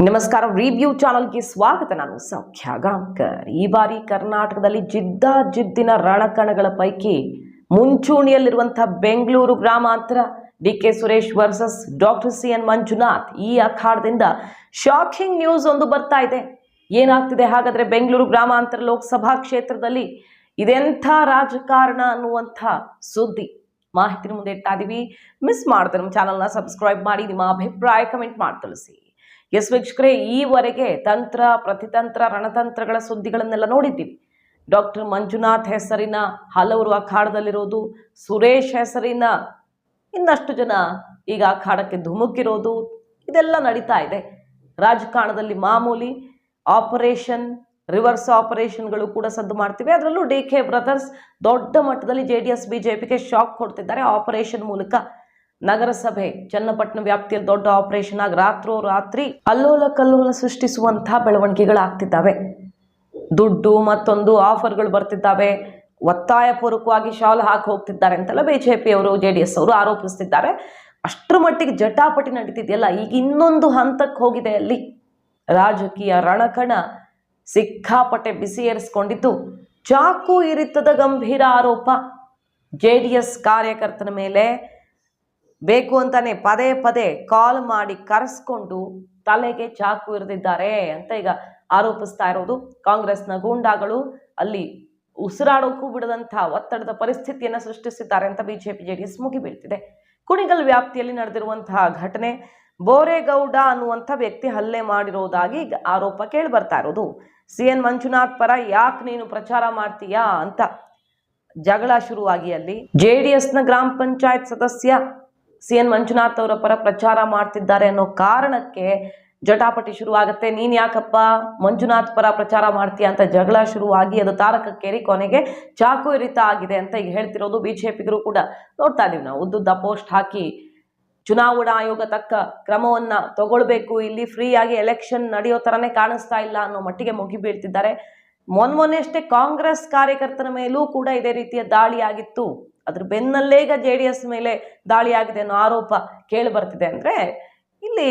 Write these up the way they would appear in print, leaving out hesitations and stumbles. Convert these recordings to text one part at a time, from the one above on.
ನಮಸ್ಕಾರ. ರಿವ್ಯೂ ಚಾನಲ್ಗೆ ಸ್ವಾಗತ. ನಾನು ಸೌಖ್ಯ ಗಾಂವ್ಕರ್. ಈ ಬಾರಿ ಕರ್ನಾಟಕದಲ್ಲಿ ಜಿದ್ದಿನ ರಣಕಣಗಳ ಪೈಕಿ ಮುಂಚೂಣಿಯಲ್ಲಿರುವಂತಹ ಬೆಂಗಳೂರು ಗ್ರಾಮಾಂತರ DK Suresh versus doctor CN Manjunath. ಈ ಅಖಾಡದಿಂದ ಶಾಕಿಂಗ್ ನ್ಯೂಸ್ ಒಂದು ಬರ್ತಾ ಇದೆ. ಏನಾಗ್ತಿದೆ ಹಾಗಾದ್ರೆ ಬೆಂಗಳೂರು ಗ್ರಾಮಾಂತರ ಲೋಕಸಭಾ ಕ್ಷೇತ್ರದಲ್ಲಿ? ಇದೆಂಥ ರಾಜಕಾರಣ ಅನ್ನುವಂಥ ಸುದ್ದಿ ಮಾಹಿತಿ ಮುಂದೆ ಇಡ್ತಾ ಇದೀವಿ. ಮಿಸ್ ಮಾಡ್ತಾರೆ ನಮ್ಮ ಚಾನಲ್ನ ಸಬ್ಸ್ಕ್ರೈಬ್ ಮಾಡಿ, ನಿಮ್ಮ ಅಭಿಪ್ರಾಯ ಕಮೆಂಟ್ ಮಾಡಿ ತಿಳಿಸಿ. ಎಸ್ ವೀಕ್ಷಕರೇ, ಈವರೆಗೆ ತಂತ್ರ ಪ್ರತಿತಂತ್ರ ರಣತಂತ್ರಗಳ ಸುದ್ದಿಗಳನ್ನೆಲ್ಲ ನೋಡಿದ್ದೀವಿ. ಡಾಕ್ಟರ್ ಮಂಜುನಾಥ್ ಹೆಸರಿನ ಹಲವರು ಅಖಾಡದಲ್ಲಿರೋದು, ಸುರೇಶ್ ಹೆಸರಿನ ಇನ್ನಷ್ಟು ಜನ ಈಗ ಅಖಾಡಕ್ಕೆ ಧುಮುಕಿರೋದು, ಇದೆಲ್ಲ ನಡೀತಾ ಇದೆ. ರಾಜಕಾರಣದಲ್ಲಿ ಮಾಮೂಲಿ ಆಪರೇಷನ್, ರಿವರ್ಸ್ ಆಪರೇಷನ್ಗಳು ಕೂಡ ಸದ್ದು ಮಾಡ್ತಿವೆ. ಅದರಲ್ಲೂ DK ಬ್ರದರ್ಸ್ ದೊಡ್ಡ ಮಟ್ಟದಲ್ಲಿ JDS BJPಗೆ ಶಾಕ್ ಕೊಡ್ತಿದ್ದಾರೆ. ಆಪರೇಷನ್ ಮೂಲಕ ನಗರಸಭೆ ಚನ್ನಪಟ್ಟಣ ವ್ಯಾಪ್ತಿಯಲ್ಲಿ ದೊಡ್ಡ ಆಪರೇಷನ್ ಆಗಿ ರಾತ್ರಿ ಅಲ್ಲೋಲ ಕಲ್ಲೋಲ ಸೃಷ್ಟಿಸುವಂತಹ ಬೆಳವಣಿಗೆಗಳಾಗ್ತಿದ್ದಾವೆ. ದುಡ್ಡು ಮತ್ತೊಂದು ಆಫರ್ಗಳು ಬರ್ತಿದ್ದಾವೆ. ಒತ್ತಾಯಪೂರ್ವಕವಾಗಿ ಶಾಲ್ ಹಾಕಿ ಹೋಗ್ತಿದ್ದಾರೆ ಅಂತೆಲ್ಲ BJP ಅವರು JDS ಅವರು ಆರೋಪಿಸ್ತಿದ್ದಾರೆ. ಅಷ್ಟರ ಮಟ್ಟಿಗೆ ಜಟಾಪಟಿ ನಡೀತಿದೆಯಲ್ಲ, ಈಗ ಇನ್ನೊಂದು ಹಂತಕ್ಕೆ ಹೋಗಿದೆ. ಅಲ್ಲಿ ರಾಜಕೀಯ ರಣಕಣ ಸಿಕ್ಕಾಪಟ್ಟೆ ಬಿಸಿ ಏರಿಸ್ಕೊಂಡಿದ್ದು, ಚಾಕು ಇರಿತದ ಗಂಭೀರ ಆರೋಪ. JDS ಕಾರ್ಯಕರ್ತನ ಮೇಲೆ ಬೇಕು ಅಂತಾನೆ ಪದೇ ಕಾಲ್ ಮಾಡಿ ಕರೆಸ್ಕೊಂಡು ತಲೆಗೆ ಚಾಕು ಇರಿದಿದ್ದಾರೆ ಅಂತ ಈಗ ಆರೋಪಿಸ್ತಾ ಇರೋದು. ಕಾಂಗ್ರೆಸ್ನ ಗೂಂಡಾಗಳು ಅಲ್ಲಿ ಉಸಿರಾಡೋಕ್ಕೂ ಬಿಡದಂತಹ ಒತ್ತಡದ ಪರಿಸ್ಥಿತಿಯನ್ನು ಸೃಷ್ಟಿಸಿದ್ದಾರೆ ಅಂತ BJP JDS ಮುಗಿಬೀಳ್ತಿದೆ. ಕುಣಿಗಲ್ ವ್ಯಾಪ್ತಿಯಲ್ಲಿ ನಡೆದಿರುವಂತಹ ಘಟನೆ, ಬೋರೇಗೌಡ ಅನ್ನುವಂಥ ವ್ಯಕ್ತಿ ಹಲ್ಲೆ ಮಾಡಿರೋದಾಗಿ ಆರೋಪ ಕೇಳಿ ಬರ್ತಾ ಇರೋದು. CN ಮಂಜುನಾಥ್ ಪರ ಯಾಕೆ ನೀನು ಪ್ರಚಾರ ಮಾಡ್ತೀಯಾ ಅಂತ ಜಗಳ ಶುರುವಾಗಿ ಅಲ್ಲಿ JDSನ ಗ್ರಾಮ ಪಂಚಾಯತ್ ಸದಸ್ಯ CN ಮಂಜುನಾಥ್ ಅವರ ಪರ ಪ್ರಚಾರ ಮಾಡ್ತಿದ್ದಾರೆ ಅನ್ನೋ ಕಾರಣಕ್ಕೆ ಜಟಾಪಟಿ ಶುರುವಾಗುತ್ತೆ. ನೀನ್ ಯಾಕಪ್ಪ ಮಂಜುನಾಥ್ ಪರ ಪ್ರಚಾರ ಮಾಡ್ತೀಯ ಅಂತ ಜಗಳ ಶುರುವಾಗಿ ಅದು ತಾರಕಕ್ಕೇರಿ ಕೊನೆಗೆ ಚಾಕು ಇರಿತ ಆಗಿದೆ ಅಂತ ಈಗ ಹೇಳ್ತಿರೋದು. BJPಗರು ಕೂಡ ನೋಡ್ತಾ ಇದೀವಿ ನಾವು. ಉದ್ದುದ್ದ ಪೋಸ್ಟ್ ಹಾಕಿ ಚುನಾವಣಾ ಆಯೋಗ ತಕ್ಕ ಕ್ರಮವನ್ನ ತಗೊಳ್ಬೇಕು, ಇಲ್ಲಿ ಫ್ರೀ ಆಗಿ ಎಲೆಕ್ಷನ್ ನಡೆಯೋ ತರನೇ ಕಾಣಿಸ್ತಾ ಇಲ್ಲ ಅನ್ನೋ ಮಟ್ಟಿಗೆ ಮುಗಿಬೀಳ್ತಿದ್ದಾರೆ. ಮೊನ್ನೆಷ್ಟೇ ಕಾಂಗ್ರೆಸ್ ಕಾರ್ಯಕರ್ತನ ಮೇಲೂ ಕೂಡ ಇದೇ ರೀತಿಯ ದಾಳಿ ಆಗಿತ್ತು. ಅದ್ರ ಬೆನ್ನಲ್ಲೇ ಈಗ JDS ಮೇಲೆ ದಾಳಿ ಆಗಿದೆ ಅನ್ನೋ ಆರೋಪ ಕೇಳಿ ಬರ್ತಿದೆ. ಅಂದ್ರೆ ಇಲ್ಲಿ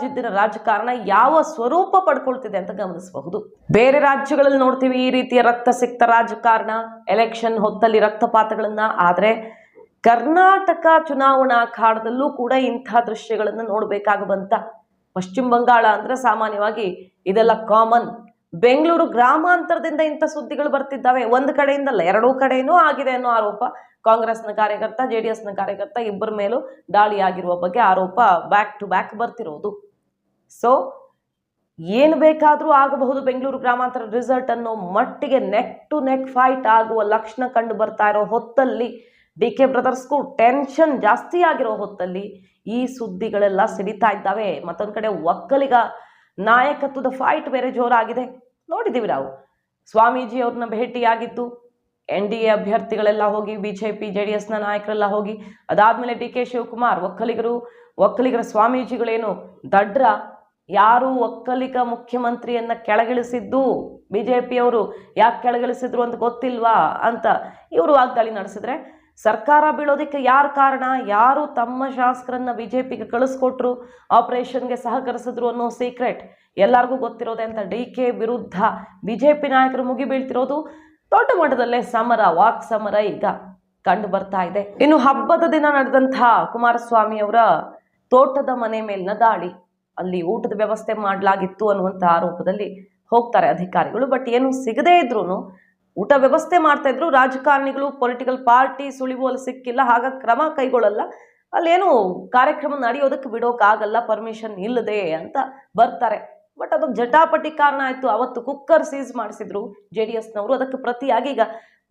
ಜಿದ್ದಿನ ರಾಜಕಾರಣ ಯಾವ ಸ್ವರೂಪ ಪಡ್ಕೊಳ್ತಿದೆ ಅಂತ ಗಮನಿಸಬಹುದು. ಬೇರೆ ರಾಜ್ಯಗಳಲ್ಲಿ ನೋಡ್ತೀವಿ ಈ ರೀತಿಯ ರಕ್ತಸಿಕ್ತ ರಾಜಕಾರಣ, ಎಲೆಕ್ಷನ್ ಹೊತ್ತಲ್ಲಿ ರಕ್ತಪಾತಗಳನ್ನ. ಆದ್ರೆ ಕರ್ನಾಟಕ ಚುನಾವಣಾ ಅಖಾಡದಲ್ಲೂ ಕೂಡ ಇಂಥ ದೃಶ್ಯಗಳನ್ನ ನೋಡ್ಬೇಕಾಗ ಬಂತ. ಪಶ್ಚಿಮ ಬಂಗಾಳ ಅಂದ್ರೆ ಸಾಮಾನ್ಯವಾಗಿ ಇದೆಲ್ಲ ಕಾಮನ್. ಬೆಂಗಳೂರು ಗ್ರಾಮಾಂತರದಿಂದ ಇಂಥ ಸುದ್ದಿಗಳು ಬರ್ತಿದ್ದಾವೆ. ಒಂದು ಕಡೆಯಿಂದಲ್ಲ, ಎರಡೂ ಕಡೆಯೂ ಆಗಿದೆ ಅನ್ನೋ ಆರೋಪ. ಕಾಂಗ್ರೆಸ್ನ ಕಾರ್ಯಕರ್ತ, JDSನ ಕಾರ್ಯಕರ್ತ ಇಬ್ಬರ ಮೇಲೂ ದಾಳಿ ಆಗಿರುವ ಬಗ್ಗೆ ಆರೋಪ ಬ್ಯಾಕ್ ಟು ಬ್ಯಾಕ್ ಬರ್ತಿರೋದು. ಸೊ ಏನು ಬೇಕಾದ್ರೂ ಆಗಬಹುದು ಬೆಂಗಳೂರು ಗ್ರಾಮಾಂತರ ರಿಸಲ್ಟ್ ಅನ್ನೋ ಮಟ್ಟಿಗೆ ನೆಕ್ ಟು ನೆಕ್ ಫೈಟ್ ಆಗುವ ಲಕ್ಷಣ ಕಂಡು ಬರ್ತಾ ಇರೋ ಹೊತ್ತಲ್ಲಿ, DK ಬ್ರದರ್ಸ್ಗೂ ಟೆನ್ಷನ್ ಜಾಸ್ತಿ ಆಗಿರೋ ಹೊತ್ತಲ್ಲಿ ಈ ಸುದ್ದಿಗಳೆಲ್ಲ ಸಿಡಿತಾ ಇದ್ದಾವೆ. ಮತ್ತೊಂದು ಕಡೆ ಒಕ್ಕಲಿಗ ನಾಯಕತ್ವದ ಫೈಟ್ ಬೇರೆ ಜೋರಾಗಿದೆ. ನೋಡಿದ್ದೀವಿ ನಾವು. ಸ್ವಾಮೀಜಿ ಅವ್ರನ್ನ ಭೇಟಿಯಾಗಿದ್ದು, NDA ಅಭ್ಯರ್ಥಿಗಳೆಲ್ಲ ಹೋಗಿ, BJP JDSನ ನಾಯಕರೆಲ್ಲ ಹೋಗಿ, ಅದಾದ್ಮೇಲೆ DK ಶಿವಕುಮಾರ್ ಒಕ್ಕಲಿಗರ ಸ್ವಾಮೀಜಿಗಳೇನು ದಡ್ರ, ಯಾರು ಒಕ್ಕಲಿಗ ಮುಖ್ಯಮಂತ್ರಿಯನ್ನ ಕೆಳಗಿಳಿಸಿದ್ದು, BJP ಅವರು ಯಾಕೆ ಕೆಳಗಿಳಿಸಿದ್ರು ಅಂತ ಗೊತ್ತಿಲ್ವಾ ಅಂತ ಇವರು ವಾಗ್ದಾಳಿ ನಡೆಸಿದ್ರೆ, ಸರ್ಕಾರ ಬೀಳೋದಕ್ಕೆ ಯಾರು ಕಾರಣ, ಯಾರು ತಮ್ಮ ಶಾಸಕರನ್ನ BJPಗೆ ಕಳಿಸ್ಕೊಟ್ರು, ಆಪರೇಷನ್ಗೆ ಸಹಕರಿಸಿದ್ರು ಅನ್ನೋ ಸೀಕ್ರೆಟ್ ಎಲ್ಲರಿಗೂ ಗೊತ್ತಿರೋದೆ ಅಂತ DK ವಿರುದ್ಧ BJP ನಾಯಕರು ಮುಗಿಬೀಳ್ತಿರೋದು. ದೊಡ್ಡ ಮಟ್ಟದಲ್ಲೇ ಸಮರ, ವಾಕ್ ಸಮರ ಈಗ ಕಂಡು ಬರ್ತಾ ಇದೆ. ಇನ್ನು ಹಬ್ಬದ ದಿನ ನಡೆದಂತಹ ಕುಮಾರಸ್ವಾಮಿ ಅವರ ತೋಟದ ಮನೆ ಮೇಲಿನ ದಾಳಿ, ಅಲ್ಲಿ ಊಟದ ವ್ಯವಸ್ಥೆ ಮಾಡಲಾಗಿತ್ತು ಅನ್ನುವಂಥ ಆರೋಪದಲ್ಲಿ ಹೋಗ್ತಾರೆ ಅಧಿಕಾರಿಗಳು. ಬಟ್ ಏನು ಸಿಗದೇ ಇದ್ರು ಊಟ ವ್ಯವಸ್ಥೆ ಮಾಡ್ತಾ ಇದ್ರು. ರಾಜಕಾರಣಿಗಳು, ಪೊಲಿಟಿಕಲ್ ಪಾರ್ಟಿ ಸುಳಿವು ಅಲ್ಲಿ ಸಿಕ್ಕಿಲ್ಲ, ಹಾಗಾಗಿ ಕ್ರಮ ಕೈಗೊಳ್ಳಲ್ಲ, ಅಲ್ಲೇನು ಕಾರ್ಯಕ್ರಮ ನಡೆಯೋದಕ್ಕೆ ಬಿಡೋಕ್ಕಾಗಲ್ಲ ಪರ್ಮಿಷನ್ ಇಲ್ಲದೆ ಅಂತ ಬರ್ತಾರೆ. ಬಟ್ ಅದು ಜಟಾಪಟಿ ಕಾರಣ ಆಯ್ತು. ಅವತ್ತು ಕುಕ್ಕರ್ ಸೀಸ್ ಮಾಡಿಸಿದ್ರು JDSನವರು. ಅದಕ್ಕೆ ಪ್ರತಿಯಾಗಿ ಈಗ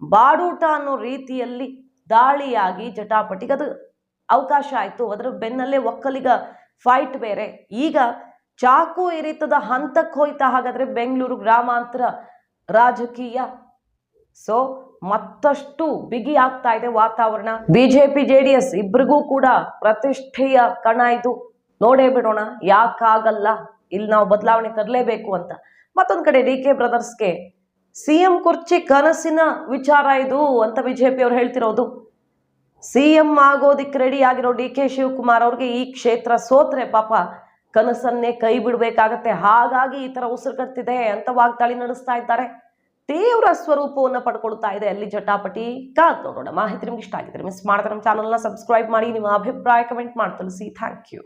ಬಾಡೂಟ ಅನ್ನೋ ರೀತಿಯಲ್ಲಿ ದಾಳಿಯಾಗಿ ಜಟಾಪಟಿಗೆ ಅದು ಅವಕಾಶ ಆಯ್ತು. ಅದರ ಬೆನ್ನಲ್ಲೇ ಒಕ್ಕಲಿಗ ಫೈಟ್ ಬೇರೆ. ಈಗ ಚಾಕು ಇರಿತದ ಹಂತಕ್ಕೆ ಹೋಯ್ತಾ ಹಾಗಾದ್ರೆ ಬೆಂಗಳೂರು ಗ್ರಾಮಾಂತರ ರಾಜಕೀಯ. ಸೊ ಮತ್ತಷ್ಟು ಬಿಗಿ ಆಗ್ತಾ ಇದೆ ವಾತಾವರಣ. BJP JDS ಇಬ್ಬರಿಗೂ ಕೂಡ ಪ್ರತಿಷ್ಠೆಯ ಕಣ ಇದು. ನೋಡೇ ಬಿಡೋಣ, ಯಾಕಾಗಲ್ಲ, ಇಲ್ಲಿ ನಾವು ಬದಲಾವಣೆ ತರಲೇಬೇಕು ಅಂತ. ಮತ್ತೊಂದು ಕಡೆ DK ಬ್ರದರ್ಸ್ಗೆ CM ಕುರ್ಚಿ ಕನಸಿನ ವಿಚಾರ ಇದು ಅಂತ BJP ಅವರು ಹೇಳ್ತಿರೋದು. CM ಆಗೋದಿಕ್ಕೆ ರೆಡಿ ಆಗಿರೋ DK ಶಿವಕುಮಾರ್ ಅವ್ರಿಗೆ ಈ ಕ್ಷೇತ್ರ ಸೋತ್ರೆ ಪಾಪ ಕನಸನ್ನೇ ಕೈ ಬಿಡಬೇಕಾಗತ್ತೆ. ಹಾಗಾಗಿ ಈ ತರ ಉಸಿರು ಕಟ್ತಿದೆ ಅಂತ ವಾಗ್ದಾಳಿ ನಡೆಸ್ತಾ ಇದ್ದಾರೆ. ತೀವ್ರ ಸ್ವರೂಪವನ್ನು ಪಡ್ಕೊಳ್ತಾ ಇದೆ ಅಲ್ಲಿ ಜಟಾಪಟಿ. ಕಾದ್ ನೋಡೋಣ. ಮಾಹಿತಿ ನಿಮ್ಗೆ ಇಷ್ಟ ಆಗಿದ್ರೆ ಮಿಸ್ ಮಾಡಿದ್ರೆ ನಮ್ಮ ಚಾನಲ್ನ ಸಬ್ಸ್ಕ್ರೈಬ್ ಮಾಡಿ, ನಿಮ್ಮ ಅಭಿಪ್ರಾಯ ಕಮೆಂಟ್ ಮಾಡಿ ತಿಳಿಸಿ. Thank you.